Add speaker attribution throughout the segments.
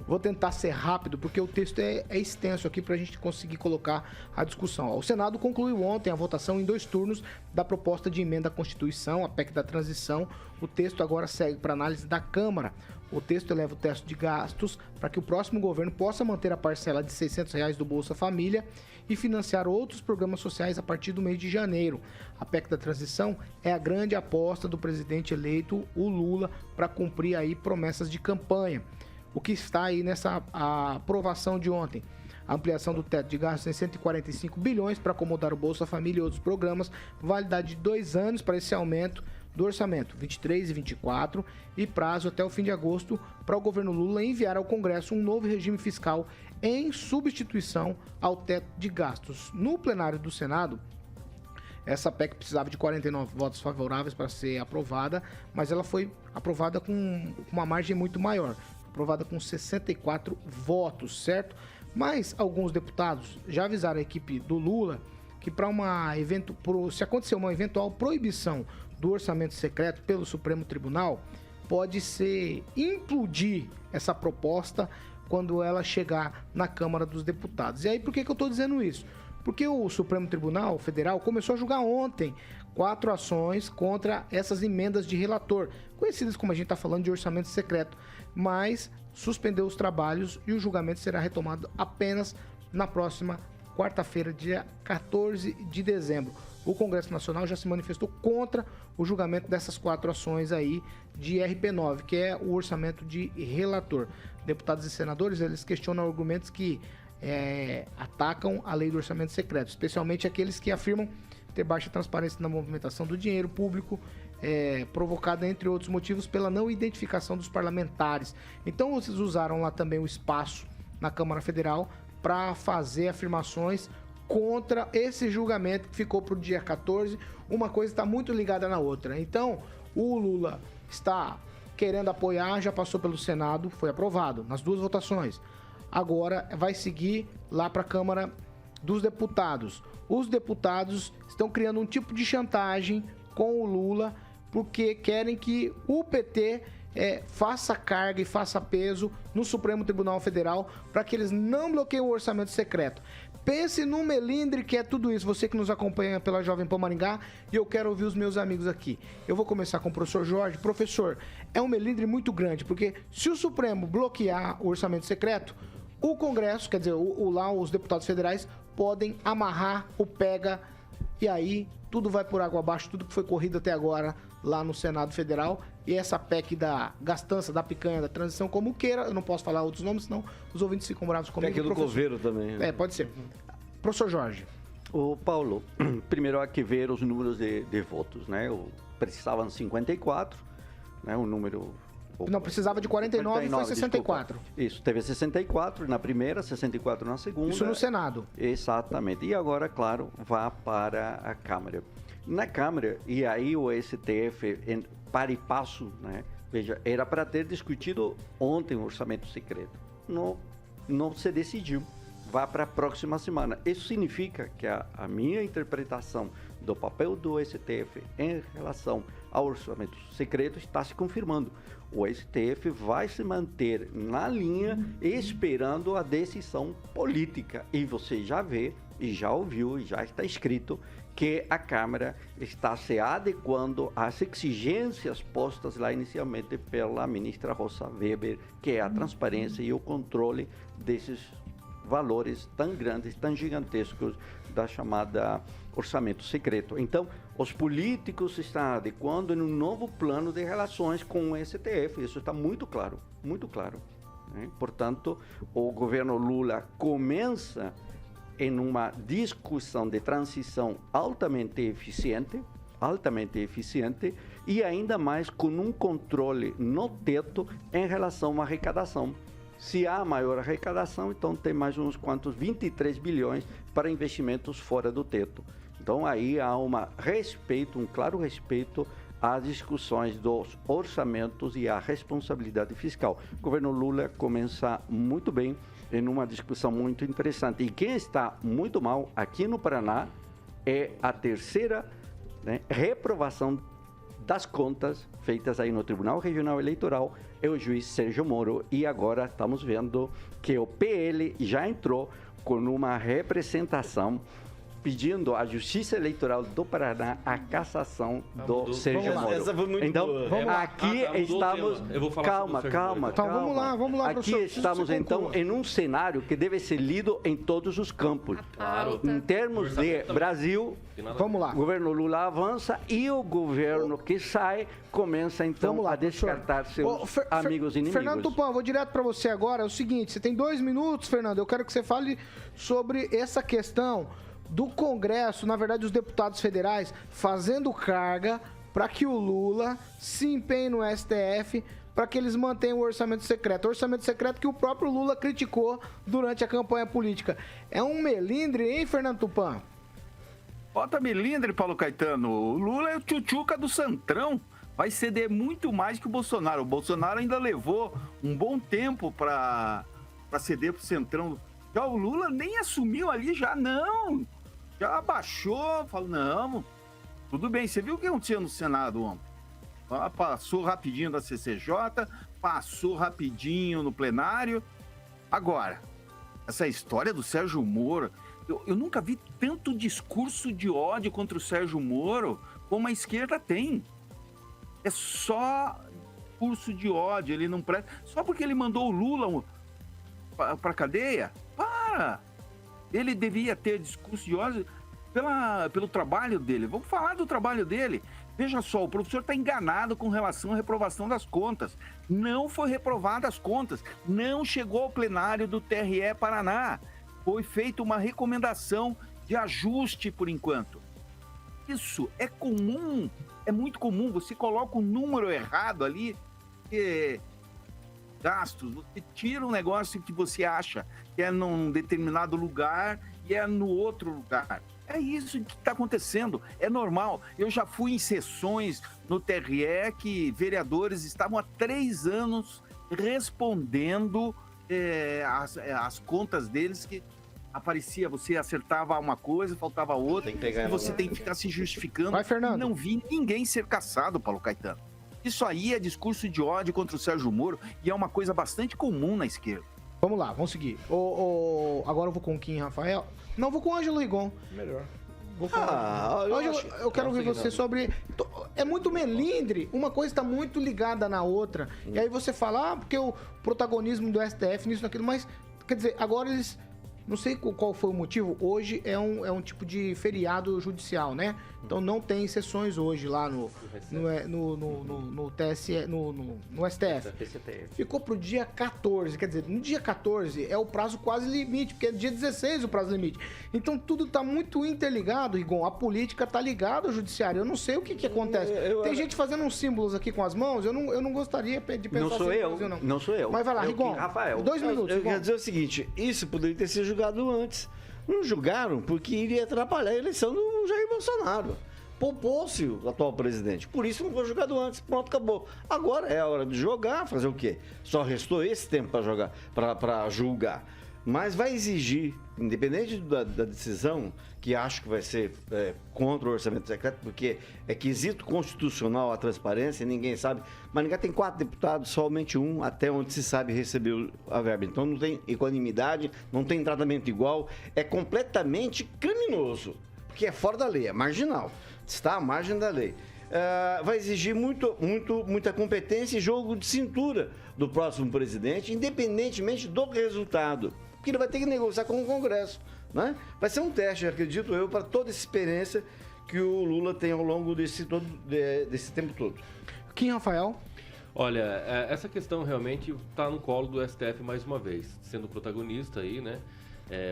Speaker 1: Vou tentar ser rápido, porque o texto é extenso aqui para a gente conseguir colocar a discussão. Ó, o Senado concluiu ontem a votação em 2 turnos da proposta de emenda à Constituição, a PEC da transição. O texto agora segue para análise da Câmara. O texto eleva o teto de gastos para que o próximo governo possa manter a parcela de R$ 600 do Bolsa Família e financiar outros programas sociais a partir do mês de janeiro. A PEC da transição é a grande aposta do presidente eleito, o Lula, para cumprir aí promessas de campanha. O que está aí nessa aprovação de ontem? A ampliação do teto de gastos em 145 bilhões para acomodar o Bolsa Família e outros programas, validade de 2 anos para esse aumento do orçamento, 23 e 24, e prazo até o fim de agosto para o governo Lula enviar ao Congresso um novo regime fiscal em substituição ao teto de gastos. No plenário do Senado, essa PEC precisava de 49 votos favoráveis para ser aprovada, mas ela foi aprovada com uma margem muito maior, aprovada com 64 votos, certo? Mas alguns deputados já avisaram a equipe do Lula que se acontecer uma eventual proibição do orçamento secreto pelo Supremo Tribunal, pode ser implodir essa proposta quando ela chegar na Câmara dos Deputados. E aí, por que eu estou dizendo isso? Porque o Supremo Tribunal Federal começou a julgar ontem 4 ações contra essas emendas de relator, conhecidas como a gente está falando de orçamento secreto, mas suspendeu os trabalhos e o julgamento será retomado apenas na próxima quarta-feira, dia 14 de dezembro. O Congresso Nacional já se manifestou contra o julgamento dessas 4 ações aí de RP9, que é o orçamento de relator. Deputados e senadores, eles questionam argumentos que atacam a lei do orçamento secreto, especialmente aqueles que afirmam ter baixa transparência na movimentação do dinheiro público, provocada, entre outros motivos, pela não identificação dos parlamentares. Então, vocês usaram lá também o espaço na Câmara Federal para fazer afirmações contra esse julgamento que ficou para o dia 14. Uma coisa está muito ligada na outra. Então, o Lula está querendo apoiar, já passou pelo Senado, foi aprovado nas 2 votações. Agora vai seguir lá para a Câmara dos Deputados. Os deputados estão criando um tipo de chantagem com o Lula porque querem que o PT faça carga e faça peso no Supremo Tribunal Federal para que eles não bloqueiem o orçamento secreto. Pense no melindre que é tudo isso. Você que nos acompanha pela Jovem Pan Maringá, e eu quero ouvir os meus amigos aqui. Eu vou começar com o professor Jorge. Professor, é um melindre muito grande, porque se o Supremo bloquear o orçamento secreto, o Congresso, quer dizer, lá os deputados federais podem amarrar o pega, e aí tudo vai por água abaixo, tudo que foi corrido até agora lá no Senado Federal. E essa PEC da gastança, da picanha, da transição, como queira, eu não posso falar outros nomes, senão os ouvintes ficam bravos comigo.
Speaker 2: PEC do governo também.
Speaker 1: Pode ser. Professor Jorge.
Speaker 3: Ô Paulo, primeiro há que ver os números de votos, né? Precisavam 54, né? O número...
Speaker 1: Não, precisava de 49 e foi 64.
Speaker 3: Desculpa. Isso, teve 64 na primeira, 64 na segunda.
Speaker 1: Isso no Senado.
Speaker 3: Exatamente. E agora, claro, vá para a Câmara. Na Câmara, e aí o STF, para e passo, né? Veja, era para ter discutido ontem o orçamento secreto. Não se decidiu. Vá para a próxima semana. Isso significa que a minha interpretação do papel do STF em relação ao orçamento secreto está se confirmando. O STF vai se manter na linha esperando a decisão política. E você já vê, e já ouviu, e já está escrito que a Câmara está se adequando às exigências postas lá inicialmente pela ministra Rosa Weber, que é a transparência e o controle desses valores tão grandes, tão gigantescos da chamada orçamento secreto. Então, os políticos estão adequando num novo plano de relações com o STF. Isso está muito claro, né? Portanto, o governo Lula começa em uma discussão de transição altamente eficiente e ainda mais com um controle no teto em relação à arrecadação. Se há maior arrecadação, então tem mais uns quantos 23 bilhões para investimentos fora do teto. Então aí há um claro respeito às discussões dos orçamentos e à responsabilidade fiscal. O governo Lula começa muito bem em uma discussão muito interessante. E quem está muito mal aqui no Paraná é a terceira, né, reprovação das contas feitas aí no Tribunal Regional Eleitoral é o juiz Sérgio Moro, e agora estamos vendo que o PL já entrou com uma representação pedindo à Justiça Eleitoral do Paraná a cassação do Sérgio Moro.
Speaker 2: Essa foi muito
Speaker 3: então,
Speaker 2: boa.
Speaker 3: aqui estamos...
Speaker 4: Eu vou falar
Speaker 3: calma.
Speaker 1: Então vamos lá,
Speaker 3: Aqui
Speaker 1: professor.
Speaker 3: estamos, então, em um cenário que deve ser lido em todos os campos.
Speaker 4: Claro.
Speaker 3: Em termos de Brasil,
Speaker 1: Vamos lá.
Speaker 3: o governo Lula avança e o governo que sai começa, então,
Speaker 1: Vamos lá,
Speaker 3: a descartar seus amigos inimigos.
Speaker 1: Fernando Tupan, vou direto para você agora. É o seguinte, você tem 2 minutos, Fernando. Eu quero que você fale sobre essa questão do Congresso, na verdade, os deputados federais fazendo carga para que o Lula se empenhe no STF para que eles mantenham o orçamento secreto. O orçamento secreto que o próprio Lula criticou durante a campanha política. É um melindre, hein, Fernando Tupan?
Speaker 5: Bota melindre, Paulo Caetano. O Lula é o tchutchuca do Centrão. Vai ceder muito mais que o Bolsonaro. O Bolsonaro ainda levou um bom tempo para ceder pro Centrão. Já o Lula nem assumiu ali, já abaixou, falou, não, tudo bem. Você viu o que aconteceu no Senado ontem? Passou rapidinho da CCJ, passou rapidinho no plenário. Agora, essa história do Sérgio Moro, eu nunca vi tanto discurso de ódio contra o Sérgio Moro como a esquerda tem. É só discurso de ódio, ele não presta. Só porque ele mandou o Lula para cadeia? Para! Ele devia ter discurso de ódio pelo trabalho dele. Vamos falar do trabalho dele. Veja só, o professor está enganado com relação à reprovação das contas. Não foi reprovada as contas. Não chegou ao plenário do TRE Paraná. Foi feita uma recomendação de ajuste por enquanto. Isso é comum, é muito comum. Você coloca um número errado ali, gastos, você tira um negócio que você acha que é num determinado lugar e é no outro lugar. É isso que está acontecendo, é normal. Eu já fui em sessões no TRE que vereadores estavam há 3 anos respondendo as contas deles, que aparecia, você acertava uma coisa, faltava outra, e você tem que ficar se justificando.
Speaker 1: Vai, Fernando.
Speaker 5: Não vi ninguém ser caçado, Paulo Caetano. Isso aí é discurso de ódio contra o Sérgio Moro e é uma coisa bastante comum na esquerda.
Speaker 1: Vamos lá, vamos seguir. Agora eu vou com o Kim Rafael. Não, vou com o Ângelo Rigon.
Speaker 2: Melhor.
Speaker 1: Vou com Ângelo, eu quero ouvir você sobre... É muito melindre, uma coisa está muito ligada na outra. E aí você fala, porque o protagonismo do STF, nisso, naquilo, mas, quer dizer, agora eles... Não sei qual foi o motivo, hoje é um tipo de feriado judicial, né? Então não tem sessões hoje lá no TSE, no STF. Ficou pro dia 14, quer dizer, no dia 14 é o prazo quase limite, porque é dia 16 o prazo limite. Então tudo tá muito interligado, Rigon, a política tá ligada ao judiciário. Eu não sei o que acontece. Tem gente fazendo uns símbolos aqui com as mãos, eu não gostaria de pensar
Speaker 3: não sou
Speaker 1: assim
Speaker 3: eu,
Speaker 1: no Brasil,
Speaker 3: não sou eu.
Speaker 1: Mas vai lá, Rigon,
Speaker 3: Rafael.
Speaker 1: 2 minutos,
Speaker 2: Eu
Speaker 1: Rigon.
Speaker 2: quero dizer o seguinte, isso poderia ter sido julgado antes. Não julgaram porque iria atrapalhar a eleição do Jair Bolsonaro. Poupou-se o atual presidente. Por isso não foi julgado antes. Pronto, acabou. Agora é a hora de jogar, fazer o quê? Só restou esse tempo para jogar, para julgar. Mas vai exigir, independente da decisão, que acho que vai ser contra o orçamento secreto, porque é quesito constitucional a transparência, ninguém sabe. Maringá tem 4 deputados, somente um, até onde se sabe, recebeu a verba. Então não tem equanimidade, não tem tratamento igual, é completamente criminoso, porque é fora da lei, é marginal, está à margem da lei. Vai exigir muita competência e jogo de cintura do próximo presidente, independentemente do resultado. Porque ele vai ter que negociar com o Congresso, né? Vai ser um teste, acredito eu, para toda essa experiência que o Lula tem ao longo desse tempo todo.
Speaker 1: Kim Rafael.
Speaker 4: Olha, essa questão realmente está no colo do STF mais uma vez, sendo protagonista aí, né?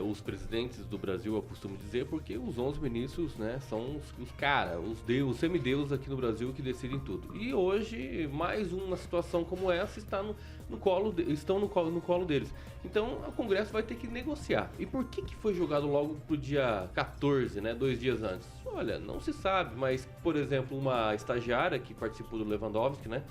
Speaker 4: Os presidentes do Brasil, eu costumo dizer, porque os 11 ministros, né, são os caras, os semideuses aqui no Brasil que decidem tudo. E hoje, mais uma situação como essa estão no colo deles. Então, o Congresso vai ter que negociar. E por que foi jogado logo pro dia 14, né, 2 dias antes? Olha, não se sabe, mas, por exemplo, uma estagiária que participou do Lewandowski, né,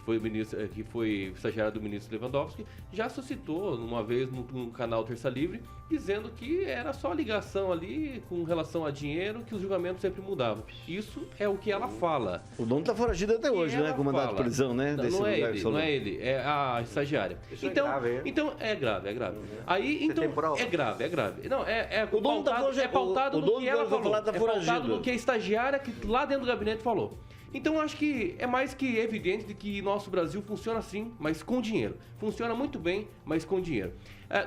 Speaker 4: que foi estagiário do ministro Lewandowski, já suscitou uma vez no canal Terça Livre, dizendo que era só ligação ali com relação a dinheiro, que os julgamentos sempre mudavam. Isso é o que ela fala.
Speaker 2: O dono tá foragido até hoje, né? Com mandado de prisão, né?
Speaker 4: Não é ele, é a estagiária.
Speaker 3: Isso
Speaker 4: então,
Speaker 3: é grave, é?
Speaker 4: então é grave. Aí, então,
Speaker 3: tem prova?
Speaker 4: é grave. Não,
Speaker 2: O dono tá foragido.
Speaker 4: é pautado
Speaker 2: O
Speaker 4: no
Speaker 2: dono
Speaker 4: que ela
Speaker 2: do
Speaker 4: falou.
Speaker 2: tá
Speaker 4: É
Speaker 2: foragido.
Speaker 4: pautado no que a estagiária que lá dentro do gabinete falou. Então, eu acho que é mais que evidente de que nosso Brasil funciona assim, mas com dinheiro. Funciona muito bem, mas com dinheiro.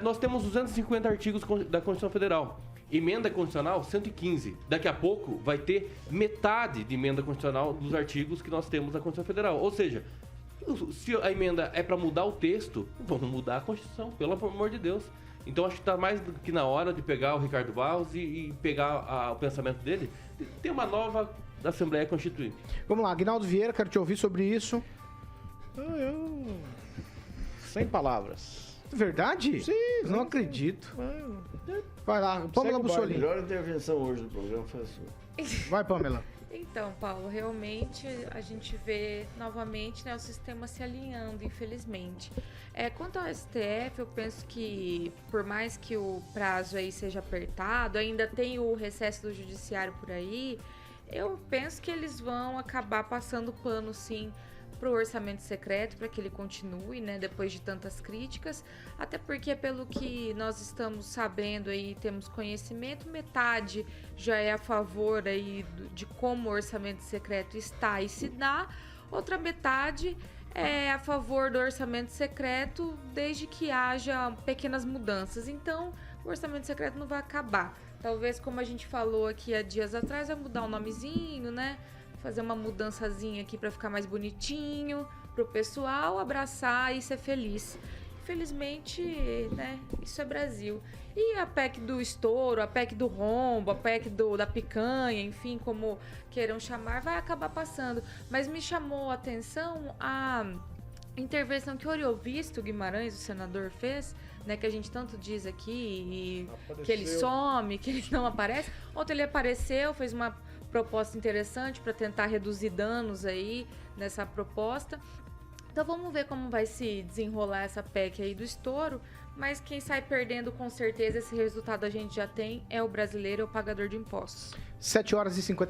Speaker 4: Nós temos 250 artigos da Constituição Federal. Emenda constitucional, 115. Daqui a pouco vai ter metade de emenda constitucional dos artigos que nós temos na Constituição Federal. Ou seja, se a emenda é para mudar o texto, vamos mudar a Constituição, pelo amor de Deus. Então acho que está mais do que na hora de pegar o Ricardo Barros e pegar o pensamento dele, de ter uma nova Assembleia Constituinte.
Speaker 1: Vamos lá, Aguinaldo Vieira, quero te ouvir sobre isso.
Speaker 6: Sem palavras.
Speaker 1: Verdade?
Speaker 6: Sim,
Speaker 1: Não acredito. Vai lá, Pamela
Speaker 6: Segue o
Speaker 2: A
Speaker 1: Bussolini.
Speaker 2: melhor intervenção hoje do programa foi a sua.
Speaker 1: Vai, Pamela.
Speaker 7: Então, Paulo, realmente a gente vê novamente, né, o sistema se alinhando, infelizmente. Quanto ao STF, eu penso que, por mais que o prazo aí seja apertado, ainda tem o recesso do judiciário por aí, eu penso que eles vão acabar passando pano, sim, para o orçamento secreto, para que ele continue, né, depois de tantas críticas, até porque, pelo que nós estamos sabendo aí, temos conhecimento, metade já é a favor aí de como o orçamento secreto está e se dá, outra metade é a favor do orçamento secreto desde que haja pequenas mudanças. Então, o orçamento secreto não vai acabar. Talvez, como a gente falou aqui há dias atrás, vai mudar o nomezinho, né? Fazer uma mudançazinha aqui para ficar mais bonitinho, pro pessoal abraçar e ser feliz. Infelizmente, né, isso é Brasil. E a PEC do estouro, a PEC do rombo, a PEC da picanha, enfim, como queiram chamar, vai acabar passando. Mas me chamou a atenção a intervenção que o Oriovisto Guimarães, o senador, fez, né, que a gente tanto diz aqui, que ele some, que ele não aparece. Ontem ele apareceu, fez uma proposta interessante para tentar reduzir danos aí nessa proposta. Então vamos ver como vai se desenrolar essa PEC aí do estouro, mas quem sai perdendo com certeza, esse resultado a gente já tem, é o brasileiro, é o pagador de impostos.
Speaker 1: 7 horas e 50